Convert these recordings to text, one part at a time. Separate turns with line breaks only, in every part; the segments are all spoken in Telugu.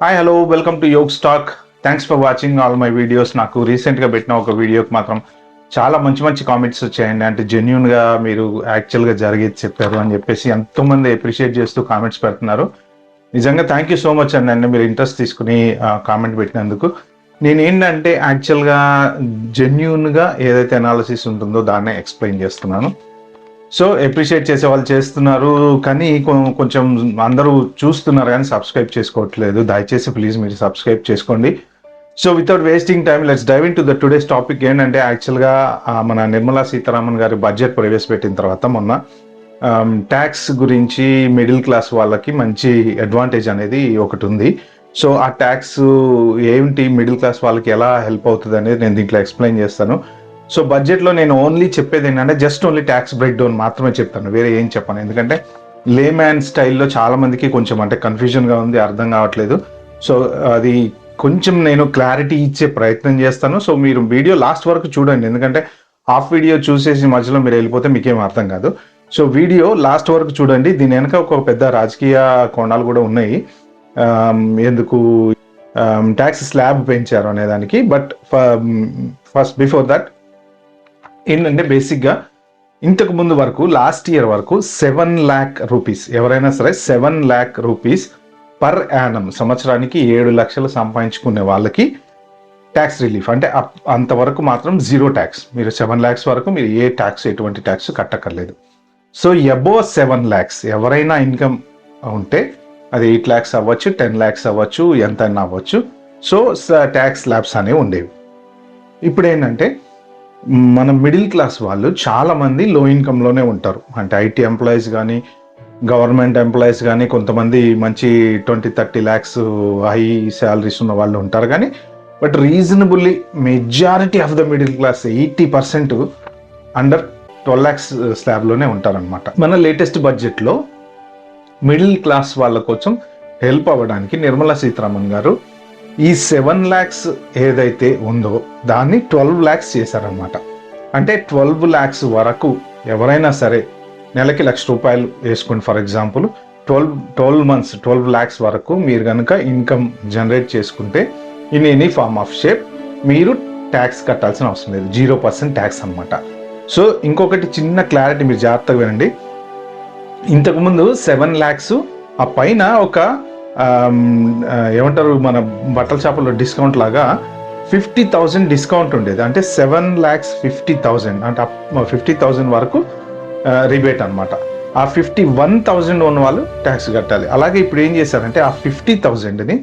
హాయ్ హలో వెల్కమ్ టు యోగ్ స్టాక్. Thanks for watching all my videos. నాకు రీసెంట్గా పెట్టిన ఒక వీడియోకి మాత్రం చాలా మంచి మంచి కామెంట్స్ వచ్చాయండి. అంటే జెన్యున్గా మీరు యాక్చువల్గా జరిగేది చెప్పారు అని చెప్పేసి ఎంతోమంది అప్రిషియేట్ చేస్తూ కామెంట్స్ పెడుతున్నారు. నిజంగా థ్యాంక్ యూ సో మచ్ అండి మీరు ఇంట్రెస్ట్ తీసుకుని కామెంట్ పెట్టినందుకు. నేను ఏంటంటే యాక్చువల్గా జెన్యున్గా ఏదైతే అనాలిసిస్ ఉంటుందో దాన్నే ఎక్స్ప్లెయిన్ చేస్తున్నాను. సో అప్రిషియేట్ చేసే వాళ్ళు చేస్తున్నారు, కానీ కొంచెం అందరూ చూస్తున్నారు కానీ సబ్స్క్రైబ్ చేసుకోవట్లేదు. దయచేసి ప్లీజ్ మీరు సబ్స్క్రైబ్ చేసుకోండి. So without wasting time let's dive into the today's topic. ఏంటంటే యాక్చువల్గా మన నిర్మలా సీతారామన్ గారి బడ్జెట్ ప్రవేశపెట్టిన తర్వాత మొన్న ట్యాక్స్ గురించి మిడిల్ క్లాస్ వాళ్ళకి మంచి అడ్వాంటేజ్ అనేది ఒకటి ఉంది. సో ఆ ట్యాక్స్ ఏంటి, మిడిల్ క్లాస్ వాళ్ళకి ఎలా హెల్ప్ అవుతుంది అనేది నేను దీంట్లో ఎక్స్ప్లెయిన్ చేస్తాను. సో బడ్జెట్లో నేను ఓన్లీ చెప్పేది ఏంటంటే just only tax break down మాత్రమే చెప్తాను, వేరే ఏం చెప్పాను. ఎందుకంటే లేమ్యాన్ స్టైల్లో చాలా మందికి కొంచెం అంటే కన్ఫ్యూజన్గా ఉంది, అర్థం కావట్లేదు. సో అది కొంచెం నేను క్లారిటీ ఇచ్చే ప్రయత్నం చేస్తాను. సో మీరు వీడియో లాస్ట్ వరకు చూడండి, ఎందుకంటే హాఫ్ వీడియో చూసేసి మధ్యలో మీరు వెళ్ళిపోతే మీకేం అర్థం కాదు. సో వీడియో లాస్ట్ వరకు చూడండి. దీని వెనక ఒక పెద్ద రాజకీయ కోణాలు కూడా ఉన్నాయి, ఎందుకు ట్యాక్స్ స్లాబ్ పెంచారు అనే దానికి. బట్ ఫస్ట్ బిఫోర్ దట్ ఏంటంటే బేసిక్గా ఇంతకు ముందు వరకు లాస్ట్ ఇయర్ వరకు 7 lakh రూపీస్, ఎవరైనా సరే 7 lakh రూపీస్ పర్ యానం, సంవత్సరానికి 7 లక్షలు సంపాదించుకునే వాళ్ళకి ట్యాక్స్ రిలీఫ్. అంటే అంతవరకు మాత్రం జీరో ట్యాక్స్. మీరు 7 lakhs వరకు మీరు ఏ ట్యాక్స్, ఎటువంటి ట్యాక్స్ కట్టక్కర్లేదు. సో అబోవ్ 7 lakhs ఎవరైనా ఇన్కమ్ ఉంటే అది 8 lakhs అవ్వచ్చు, 10 lakhs అవ్వచ్చు, ఎంతైనా అవ్వచ్చు. సో ట్యాక్స్ స్లాబ్స్ అనేవి ఉండేవి. ఇప్పుడు ఏంటంటే మన మిడిల్ క్లాస్ వాళ్ళు చాలామంది లో ఇన్కమ్లోనే ఉంటారు. అంటే ఐటీ ఎంప్లాయీస్ కానీ, గవర్నమెంట్ ఎంప్లాయీస్ కానీ, కొంతమంది మంచి 20-30 lakhs హై శాలరీస్ ఉన్న వాళ్ళు ఉంటారు. కానీ but reasonably majority of the middle class 80% under 12 lakhs స్లాబ్లోనే ఉంటారనమాట. మన లేటెస్ట్ బడ్జెట్లో మిడిల్ క్లాస్ వాళ్ళ కోసం హెల్ప్ అవ్వడానికి నిర్మలా సీతారామన్ గారు ఈ 7 lakhs ఏదైతే ఉందో దాన్ని 12 lakhs చేశారనమాట. అంటే 12 lakhs వరకు ఎవరైనా సరే నెలకి ₹1,00,000 వేసుకోండి ఫర్ ఎగ్జాంపుల్. 12 months 12 lakhs వరకు మీరు కనుక ఇన్కమ్ జనరేట్ చేసుకుంటే in any form of shape మీరు ట్యాక్స్ కట్టాల్సిన అవసరం లేదు, 0% ట్యాక్స్ అనమాట. సో ఇంకొకటి చిన్న క్లారిటీ మీరు జాగ్రత్తగా వినండి. ఇంతకుముందు 7 lakhs ఆ పైన ఒక ఏమంటారు మన బట్టల షాపుల్లో డిస్కౌంట్ లాగా 50,000 డిస్కౌంట్ ఉండేది. అంటే 7,50,000 అంటే 50,000 వరకు రిబేట్ అనమాట. ఆ 51,000 ఉన్న వాళ్ళు ట్యాక్స్ కట్టాలి. అలాగే ఇప్పుడు ఏం చేశారంటే ఆ 50,000ని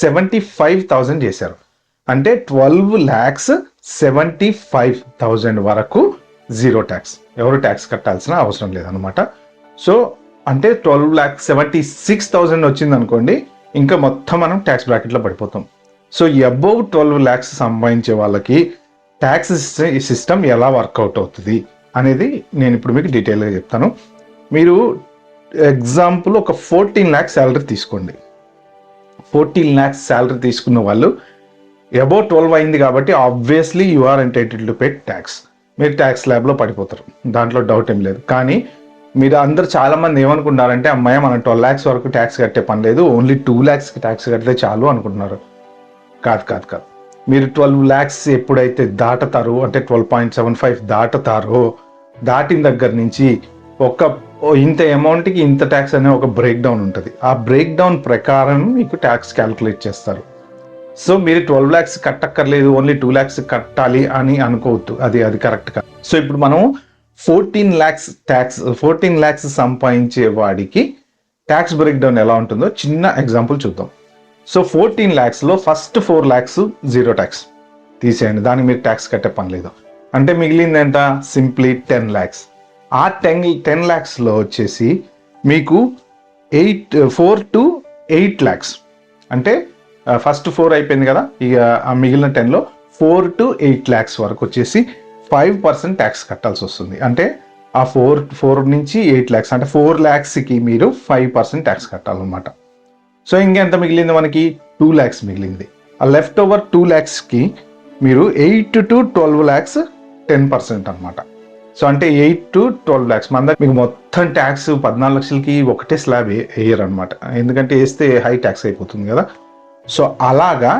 75,000 చేశారు. అంటే 12,75,000 వరకు జీరో ట్యాక్స్, ఎవరు ట్యాక్స్ కట్టాల్సిన అవసరం లేదనమాట. సో అంటే 12,76,000 వచ్చింది అనుకోండి, ఇంకా మొత్తం మనం ట్యాక్స్ బ్రాకెట్లో పడిపోతాం. సో అబోవ్ 12 lakhs సంపాదించే వాళ్ళకి ట్యాక్స్ సిస్టమ్ ఎలా వర్కౌట్ అవుతుంది అనేది నేను ఇప్పుడు మీకు డీటెయిల్గా చెప్తాను. మీరు ఎగ్జాంపుల్ ఒక 14 lakhs శాలరీ తీసుకోండి. 14 lakhs శాలరీ తీసుకున్న వాళ్ళు అబోవ్ 12 అయింది కాబట్టి obviously you are entitled to pay tax. మీరు ట్యాక్స్ స్లాబ్లో పడిపోతారు, దాంట్లో డౌట్ ఏం లేదు. కానీ మీరు అందరు చాలా మంది ఏమనుకుంటారంటే అమ్మాయి మనం 12 lakhs వరకు ట్యాక్స్ కట్టే పని లేదు, ఓన్లీ 2 lakhsకి ట్యాక్స్ కడితే చాలు అనుకుంటున్నారు. కాదు. మీరు 12 lakhs ఎప్పుడైతే దాటుతారో, అంటే 12.75 దాటుతారో, దాటిన దగ్గర నుంచి ఇంత అమౌంట్కి ఇంత ట్యాక్స్ అనే ఒక బ్రేక్ డౌన్ ఉంటుంది. ఆ బ్రేక్ డౌన్ ప్రకారం మీకు ట్యాక్స్ క్యాల్కులేట్ చేస్తారు. సో మీరు 12 lakhs కట్టక్కర్లేదు, ఓన్లీ 2 lakhs కట్టాలి అని అనుకోవద్దు, అది కరెక్ట్ కాదు. సో ఇప్పుడు మనం 14 lakhs సంపాదించే వాడికి ట్యాక్స్ బ్రేక్ డౌన్ ఎలా ఉంటుందో చిన్న ఎగ్జాంపుల్ చూద్దాం. సో 14 lakhsలో ఫస్ట్ 4 lakhs జీరో ట్యాక్స్ తీసేయండి, దానికి మీరు ట్యాక్స్ కట్టే పని లేదు. అంటే మిగిలింది ఎంత, సింప్లీ 10 lakhs. ఆ 10 lakhsలో వచ్చేసి మీకు 4 to 8 lakhs, అంటే ఫస్ట్ 4 అయిపోయింది కదా, ఇక ఆ మిగిలిన 10లో 4 to 8 lakhs వరకు వచ్చేసి 5% ట్యాక్స్ కట్టాల్సి వస్తుంది. అంటే ఆ 4 నుంచి 8 lakhs అంటే 4 lakhsకి మీరు 5% ట్యాక్స్ కట్టాలన్నమాట. సో ఇంకెంత మిగిలింది, మనకి 2 lakhs మిగిలింది. ఆ లెఫ్ట్ ఓవర్ 2 lakhsకి మీరు 8 to 12 lakhs 10% అనమాట. సో అంటే 8 to 12 lakhs మన మీకు మొత్తం ట్యాక్స్ 14 లక్షలకి ఒకటే స్లాబ్ వేయరు అనమాట, ఎందుకంటే వేస్తే హై ట్యాక్స్ అయిపోతుంది కదా. సో అలాగా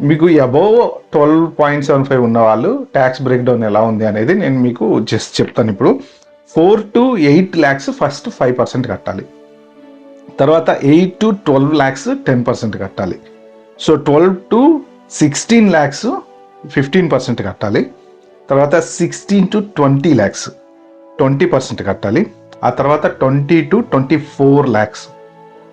మీకు అబోవ్ 12.75 ఉన్న వాళ్ళు ట్యాక్స్ బ్రేక్ డౌన్ ఎలా ఉంది అనేది నేను మీకు జస్ట్ చెప్తాను. ఇప్పుడు 4 to 8 lakhs ఫస్ట్ 5% కట్టాలి, తర్వాత 8 to 12 lakhs 10% కట్టాలి, సో 12 to 16 lakhs 15% కట్టాలి, తర్వాత 16 to 20 lakhs 20% కట్టాలి, ఆ తర్వాత 20 to 24 lakhs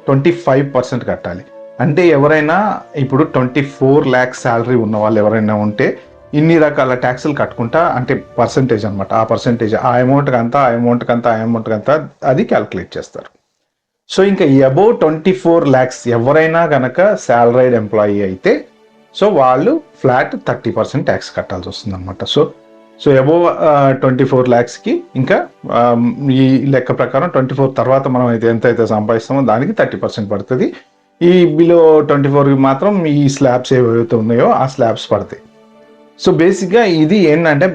25% కట్టాలి. అంటే ఎవరైనా ఇప్పుడు 24 lakhs శాలరీ ఉన్న వాళ్ళు ఎవరైనా ఉంటే ఇన్ని రకాల ట్యాక్సులు కట్టుకుంటా, అంటే పర్సంటేజ్ అనమాట, ఆ పర్సంటేజ్ ఆ అమౌంట్కి అంతా అది క్యాల్కులేట్ చేస్తారు. సో ఇంకా అబౌవ్ 24 lakhs ఎవరైనా గనక శాలరీడ్ ఎంప్లాయీ అయితే సో వాళ్ళు ఫ్లాట్ 30% ట్యాక్స్ కట్టాల్సి వస్తుంది అనమాట. సో అబోవ్ 24 lakhsకి ఇంకా ఈ లెక్క ప్రకారం 24 తర్వాత మనం ఎంతైతే సంపాదిస్తామో దానికి 30% పడుతుంది. ఈ బిలో 24కి మాత్రం ఈ స్లాబ్స్ ఏవైతే ఉన్నాయో ఆ స్లాబ్స్ పడతాయి. సో బేసిక్గా ఇది ఏంటంటే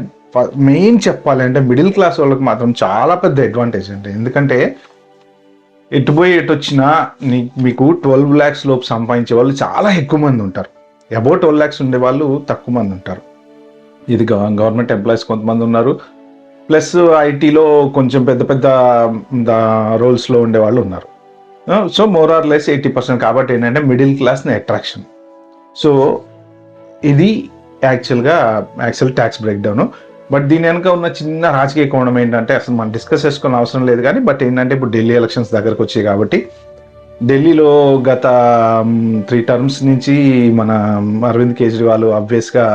మెయిన్ చెప్పాలంటే మిడిల్ క్లాస్ వాళ్ళకి మాత్రం చాలా పెద్ద అడ్వాంటేజ్ అండి. ఎందుకంటే ఎటు పోయి ఎటు వచ్చినా మీకు 12 lakhs లోపు సంపాదించే వాళ్ళు చాలా ఎక్కువ మంది ఉంటారు, అబౌవ్ 12 lakhs ఉండే వాళ్ళు తక్కువ మంది ఉంటారు. ఇది గవర్నమెంట్ ఎంప్లాయీస్ కొంతమంది ఉన్నారు, ప్లస్ ఐటీలో కొంచెం పెద్ద పెద్ద రోల్స్లో ఉండే వాళ్ళు ఉన్నారు. సో మోర్ ఆర్ లెస్ 80% కాబట్టి ఏంటంటే మిడిల్ క్లాస్ని అట్రాక్షన్. సో ఇది actual tax break down. But దీని వెనక ఉన్న చిన్న రాజకీయ కోణం ఏంటంటే అసలు మనం డిస్కస్ చేసుకునే అవసరం లేదు కానీ, బట్ ఏంటంటే ఇప్పుడు ఢిల్లీ ఎలక్షన్స్ దగ్గరకు వచ్చాయి కాబట్టి ఢిల్లీలో గత 3 terms నుంచి మన అరవింద్ కేజ్రీవాల్ ఆబ్వియస్గా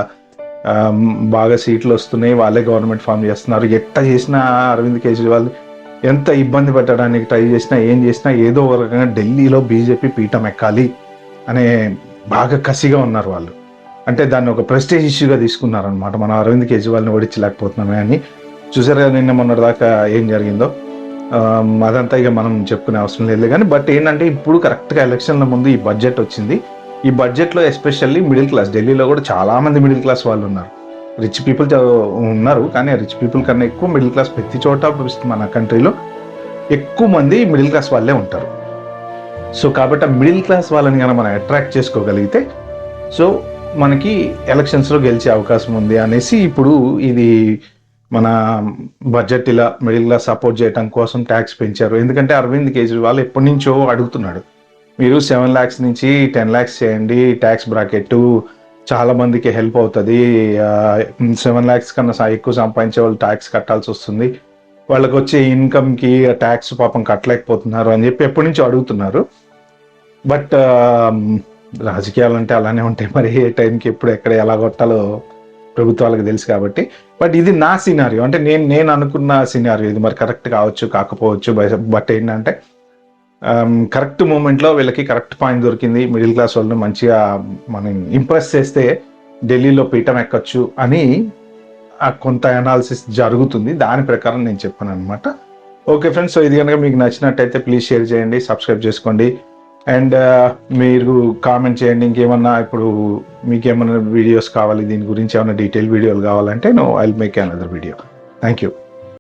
బాగా సీట్లు వస్తున్నాయి, వాళ్ళే గవర్నమెంట్ ఫామ్ చేస్తున్నారు. ఎట్లా చేసినా అరవింద్ కేజ్రీవాల్ ఎంత ఇబ్బంది పెట్టడానికి ట్రై చేసినా ఏం చేసినా ఏదో ఒక రకంగా ఢిల్లీలో బీజేపీ పీఠం ఎక్కాలి అనే బాగా కసిగా ఉన్నారు వాళ్ళు. అంటే దాన్ని ఒక ప్రెస్టేజ్ ఇష్యూగా తీసుకున్నారనమాట, మనం అరవింద్ కేజ్రీవాల్ని ఓడించలేకపోతున్నామే అని. చూసారు కదా నిన్న మొన్నటి దాకా ఏం జరిగిందో. అదంతా ఇక మనం చెప్పుకునే అవసరం లేదు కానీ, బట్ ఏంటంటే ఇప్పుడు కరెక్ట్గా ఎలక్షన్ల ముందు ఈ బడ్జెట్ వచ్చింది. ఈ బడ్జెట్లో ఎస్పెషల్లీ మిడిల్ క్లాస్, ఢిల్లీలో కూడా చాలామంది మిడిల్ క్లాస్ వాళ్ళు ఉన్నారు, రిచ్ పీపుల్ ఉన్నారు, కానీ రిచ్ పీపుల్ కన్నా ఎక్కువ మిడిల్ క్లాస్ ప్రతి చోట మన కంట్రీలో ఎక్కువ మంది మిడిల్ క్లాస్ వాళ్ళే ఉంటారు. సో కాబట్టి ఆ మిడిల్ క్లాస్ వాళ్ళని కనుక మనం అట్రాక్ట్ చేసుకోగలిగితే సో మనకి ఎలక్షన్స్లో గెలిచే అవకాశం ఉంది అనేసి ఇప్పుడు ఇది మన బడ్జెట్ ఇలా మిడిల్ క్లాస్ సపోర్ట్ చేయడం కోసం ట్యాక్స్ పెంచారు. ఎందుకంటే అరవింద్ కేజ్రీవాల్ ఎప్పటి నుంచో అడుగుతున్నాడు, మీరు 7 lakhs నుంచి 10 lakhs చేయండి ట్యాక్స్ బ్రాకెట్, చాలా మందికి హెల్ప్ అవుతుంది, 7 lakhs కన్నా ఎక్కువ సంపాదించే వాళ్ళు ట్యాక్స్ కట్టాల్సి వస్తుంది, వాళ్ళకి వచ్చే ఇన్కమ్కి ట్యాక్స్ పాపం కట్టలేకపోతున్నారు అని చెప్పి ఎప్పటి నుంచో అడుగుతున్నారు. బట్ రాజకీయాలు అంటే అలానే ఉంటాయి, మరి ఏ టైంకి ఎప్పుడు ఎక్కడ ఎలా కొట్టాలో ప్రభుత్వాలకు తెలుసు కాబట్టి. బట్ ఇది నా సినారియో, అంటే నేను అనుకున్న సినారియో ఇది. మరి కరెక్ట్ కావచ్చు కాకపోవచ్చు, బట్ ఏంటంటే కరెక్ట్ మూమెంట్లో వీళ్ళకి కరెక్ట్ పాయింట్ దొరికింది. మిడిల్ క్లాస్ వాళ్ళని మంచిగా మనం ఇంప్రెస్ చేస్తే ఢిల్లీలో పీఠం ఎక్కచ్చు అని కొంత అనాలిసిస్ జరుగుతుంది, దాని ప్రకారం నేను చెప్పాను అనమాట. ఓకే ఫ్రెండ్స్, సో ఇది కనుక మీకు నచ్చినట్టయితే ప్లీజ్ షేర్ చేయండి, సబ్స్క్రైబ్ చేసుకోండి, అండ్ మీరు కామెంట్ చేయండి. ఇంకేమన్నా ఇప్పుడు మీకు ఏమన్నా వీడియోస్ కావాలి, దీని గురించి ఏమైనా డీటెయిల్ వీడియోలు కావాలంటే I will make another video. Thank you.